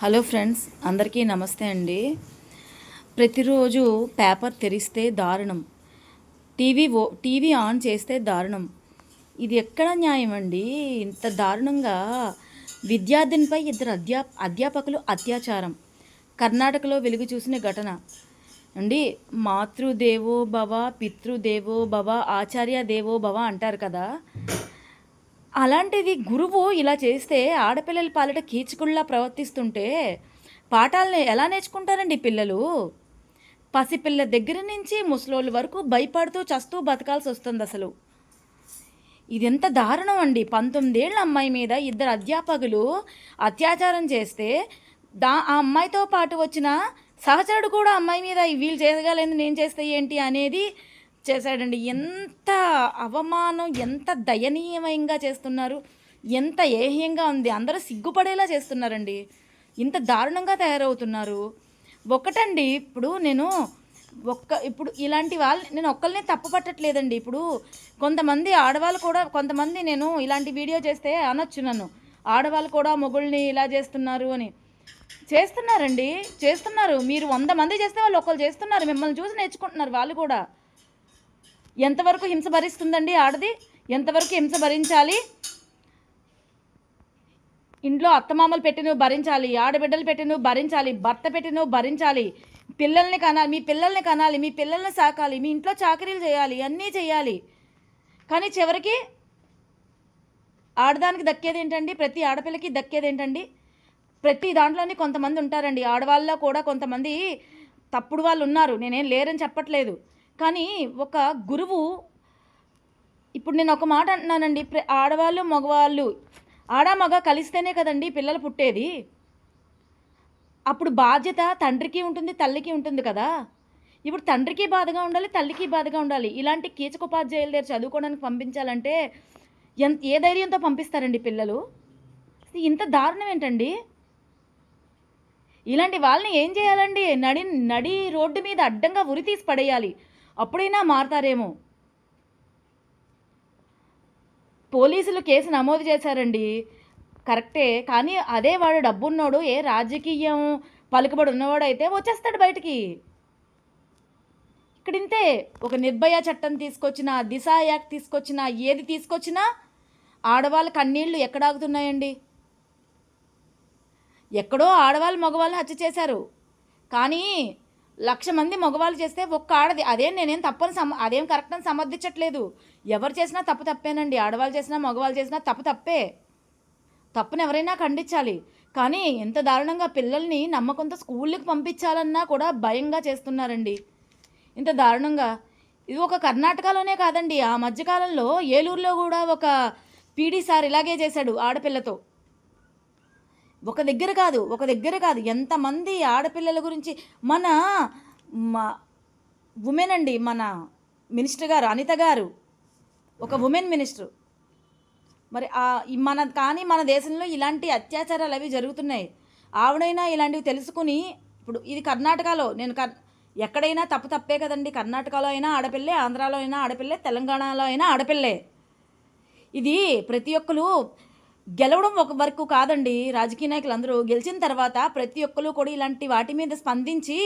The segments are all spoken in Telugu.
హలో ఫ్రెండ్స్, అందరికీ నమస్తే అండి. ప్రతిరోజు పేపర్ తెరిస్తే దారుణం, టీవీ ఆన్ చేస్తే దారుణం. ఇది ఎక్కడ న్యాయం అండి? ఇంత దారుణంగా విద్యార్థినిపై ఇద్దరు అధ్యాపకులు అత్యాచారం. కర్ణాటకలో వెలుగు చూసిన ఘటన అండి. మాతృదేవో భవ, పితృదేవో భవ, ఆచార్య దేవో భవ అంటారు కదా. అలాంటిది గురువు ఇలా చేస్తే ఆడపిల్లల పాలిట కీచకుల్లా ప్రవర్తిస్తుంటే పాఠాలను ఎలా నేర్చుకుంటారండి పిల్లలు? పసిపిల్ల దగ్గర నుంచి ముసలోళ్ళ వరకు భయపడుతూ చస్తూ బతకాల్సి వస్తుంది. అసలు ఇది ఎంత దారుణం అండి. 19 ఏళ్ళ అమ్మాయి మీద ఇద్దరు అధ్యాపకులు అత్యాచారం చేస్తే ఆ అమ్మాయితో పాటు వచ్చిన సహచరుడు కూడా అమ్మాయి మీద వీళ్ళు చేయగలేదు నేను చేస్తే ఏంటి అనేది చేశాడండి. ఎంత అవమానం, ఎంత దయనీయంగా చేస్తున్నారు, ఎంత ఏహ్యంగా ఉంది. అందరూ సిగ్గుపడేలా చేస్తున్నారండి. ఇంత దారుణంగా తయారవుతున్నారు. ఒకటండి, ఇప్పుడు ఇలాంటి వాళ్ళు నేను ఒక్కరినే తప్పు పట్టట్లేదండి. ఇప్పుడు కొంతమంది ఆడవాళ్ళు కూడా, కొంతమంది నేను ఇలాంటి వీడియో చేస్తే అనొచ్చు నన్ను, ఆడవాళ్ళు కూడా మొగుళ్ళని ఇలా చేస్తున్నారు అని. చేస్తున్నారు. మీరు 100 మంది చేస్తే వాళ్ళు ఒకళ్ళు చేస్తున్నారు. మిమ్మల్ని చూసి నేర్చుకుంటున్నారు వాళ్ళు కూడా. ఎంతవరకు హింస భరిస్తుందండి ఆడది? ఎంతవరకు హింస భరించాలి? ఇంట్లో అత్తమామలు పెట్టి నువ్వు భరించాలి, ఆడబిడ్డలు పెట్టి నువ్వు భరించాలి, భర్త పెట్టి నువ్వు భరించాలి, పిల్లల్ని కనాలి, మీ పిల్లల్ని సాకాలి, మీ ఇంట్లో చాకరీలు చేయాలి, అన్నీ చేయాలి. కానీ చివరికి ఆడదానికి దక్కేది ఏంటండి? ప్రతి ఆడపిల్లకి దక్కేది ఏంటండి? ప్రతి దాంట్లోని కొంతమంది ఉంటారండి. ఆడవాళ్ళలో కూడా కొంతమంది తప్పుడు వాళ్ళు ఉన్నారు, నేనేం లేరని చెప్పట్లేదు. కానీ ఒక గురువు, ఇప్పుడు నేను ఒక మాట అంటున్నానండి, ఆడవాళ్ళు మగవాళ్ళు, మగ కలిస్తేనే కదండి పిల్లలు పుట్టేది. అప్పుడు బాధ్యత తండ్రికి ఉంటుంది, తల్లికి ఉంటుంది కదా. ఇప్పుడు తండ్రికి బాధగా ఉండాలి, తల్లికి బాధగా ఉండాలి. ఇలాంటి కీచకోపాధ్యాయుల దగ్గర చదువుకోవడానికి పంపించాలంటే ఏ ధైర్యంతో పంపిస్తారండి పిల్లలు? ఇంత దారుణం ఏంటండి? ఇలాంటి వాళ్ళని ఏం చేయాలండి? నడి రోడ్డు మీద అడ్డంగా ఉరి తీసి పడేయాలి. అప్పుడైనా మారతారేమో. పోలీసులు కేసు నమోదు చేశారండి, కరెక్టే. కానీ అదే వాడు డబ్బున్నోడు, ఏ రాజకీయం పలుకుబడి ఉన్నవాడు అయితే వచ్చేస్తాడు బయటికి. ఇక్కడింతే. ఒక నిర్భయ చట్టం తీసుకొచ్చినా, దిశ యాక్ట్ తీసుకొచ్చినా, ఏది తీసుకొచ్చినా ఆడవాళ్ళ కన్నీళ్లు ఎక్కడాగుతున్నాయండి? ఎక్కడో ఆడవాళ్ళు మగవాళ్ళు హత్య చేశారు, కానీ 1,00,000 మంది మగవాళ్ళు చేస్తే ఒక్క ఆడది, నేనేం తప్పని అదేం కరెక్ట్ అని సమర్థించట్లేదు. ఎవరు చేసినా తప్పేనండి. ఆడవాళ్ళు చేసినా మగవాళ్ళు చేసినా తప్పే. తప్పుని ఎవరైనా ఖండించాలి. కానీ ఎంత దారుణంగా పిల్లల్ని నమ్మకంతో స్కూళ్ళకి పంపించాలన్నా కూడా భయంగా చేస్తున్నారండి. ఇంత దారుణంగా. ఇది ఒక కర్ణాటకలోనే కాదండి, ఆ మధ్యకాలంలో ఏలూరులో కూడా ఒక పీడీ సార్ ఇలాగే చేశాడు ఆడపిల్లతో. ఒక దగ్గర కాదు, ఎంతమంది ఆడపిల్లల గురించి. మన ఉమెన్ అండి, మన మినిస్టర్ గారు అనిత గారు ఒక ఉమెన్ మినిస్టర్. మరి మన దేశంలో ఇలాంటి అత్యాచారాలు అవి జరుగుతున్నాయి. ఆవిడైనా ఇలాంటివి తెలుసుకుని, ఇప్పుడు ఇది కర్ణాటకలో, ఎక్కడైనా తప్పే కదండి. కర్ణాటకలో అయినా ఆడపిల్లే, ఆంధ్రాలో అయినా ఆడపిల్లే, తెలంగాణలో అయినా ఆడపిల్లే. ఇది ప్రతి ఒక్కరు గెలవడం ఒక వరకు కాదండి. రాజకీయ నాయకులు అందరూ గెలిచిన తర్వాత ప్రతి ఒక్కరు కూడా ఇలాంటి వాటి మీద స్పందించి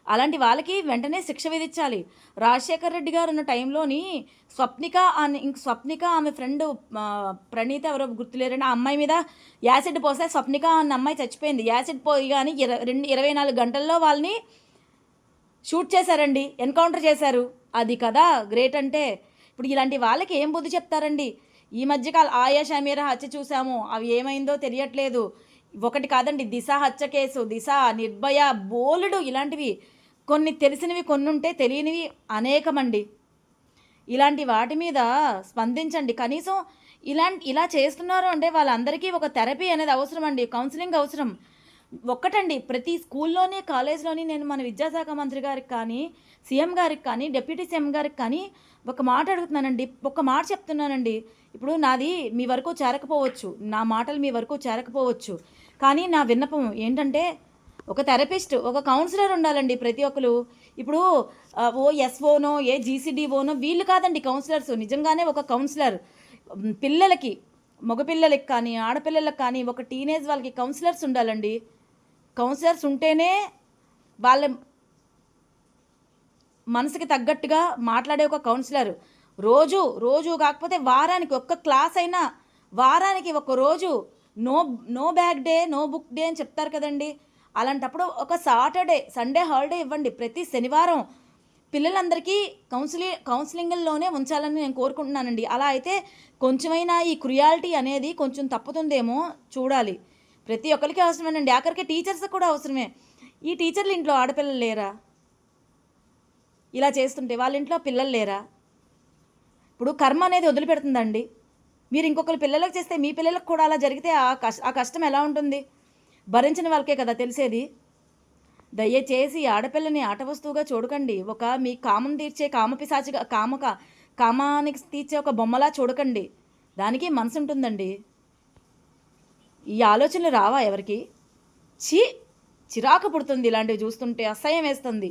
అలాంటి వాళ్ళకి వెంటనే శిక్ష విధించాలి. రాజశేఖర రెడ్డి గారు ఉన్న టైంలోని స్వప్నిక ఆమె ఫ్రెండ్ ప్రణీత ఎవరో గుర్తులేరండి, ఆ అమ్మాయి మీద యాసిడ్ పోస్తే స్వప్నిక అన్న అమ్మాయి చచ్చిపోయింది. యాసిడ్ పోయి కానీ 24 గంటల్లో వాళ్ళని షూట్ చేశారండి, ఎన్కౌంటర్ చేశారు. అది కదా గ్రేట్ అంటే. ఇప్పుడు ఇలాంటి వాళ్ళకి ఏం బుద్ధి చెప్తారండి? ఈ మధ్యకాలం ఆయా షమీరా హత్య చూసాము, అవి ఏమైందో తెలియట్లేదు. ఒకటి కాదండి, దిశ హత్య కేసు, దిశ, నిర్భయ, బోలుడు ఇలాంటివి కొన్ని తెలిసినవి, కొన్ని ఉంటే తెలియనివి అనేకమండి. ఇలాంటి వాటి మీద స్పందించండి. కనీసం ఇలా చేస్తున్నారు అంటే వాళ్ళందరికీ ఒక థెరపీ అనేది అవసరం అండి, కౌన్సిలింగ్ అవసరం. ఒక్కటండి, ప్రతి స్కూల్లోని కాలేజ్లోని నేను మన విద్యాశాఖ మంత్రి గారికి కానీ, సీఎం గారికి కానీ, డిప్యూటీ సీఎం గారికి కానీ ఒక మాట అడుగుతున్నానండి, ఒక మాట చెప్తున్నానండి. ఇప్పుడు నాది మీ వరకు చేరకపోవచ్చు, నా మాటలు మీ వరకు చేరకపోవచ్చు, కానీ నా విన్నపం ఏంటంటే ఒక థెరపిస్ట్, ఒక కౌన్సిలర్ ఉండాలండి ప్రతి ఒక్కరు. ఇప్పుడు ఎస్ఓనో జీసీడీఓనో వీళ్ళు కాదండి కౌన్సిలర్స్. నిజంగానే ఒక కౌన్సిలర్ పిల్లలకి, మగపిల్లలకి కానీ ఆడపిల్లలకు కానీ, ఒక టీనేజ్ వాళ్ళకి కౌన్సిలర్స్ ఉండాలండి. కౌన్సిలర్స్ ఉంటేనే వాళ్ళ మనసుకి తగ్గట్టుగా మాట్లాడే ఒక కౌన్సిలర్ రోజు రోజు కాకపోతే వారానికి ఒక్క క్లాస్ అయినా, వారానికి ఒక రోజు no no bag day no book day అని చెప్తారు కదండి. అలాంటప్పుడు ఒక సాటర్డే సండే హాలిడే ఇవ్వండి. ప్రతి శనివారం పిల్లలందరికీ కౌన్సిలింగ్లోనే ఉంచాలని నేను కోరుకుంటున్నానండి. అలా అయితే కొంచెమైనా ఈ క్రుయాలిటీ అనేది కొంచెం తప్పుతుందేమో చూడాలి. ప్రతి ఒక్కరికి అవసరమేనండి. ఆఖరికి టీచర్స్ కూడా అవసరమే. ఈ టీచర్లు ఇంట్లో ఆడపిల్లలు లేరా? ఇలా చేస్తుంటే వాళ్ళ ఇంట్లో పిల్లలు లేరా? ఇప్పుడు కర్మ అనేది వదిలిపెడుతుందండి. మీరు ఇంకొకరి పిల్లలకు చేస్తే మీ పిల్లలకు కూడా అలా జరిగితే ఆ కష్టం ఎలా ఉంటుంది? భరించిన వాళ్ళకే కదా తెలిసేది. దయచేసి ఆడపిల్లని ఆట వస్తువుగా చూడకండి. మీ కామం తీర్చే కామపిశాచిగా కామానికి తీర్చే ఒక బొమ్మలా చూడకండి. దానికి మనసు ఉంటుందండి. ఈ ఆలోచనలు రావా ఎవరికి? చిరాకు పుడుతుంది ఇలాంటివి చూస్తుంటే, అసహ్యం వేస్తుంది.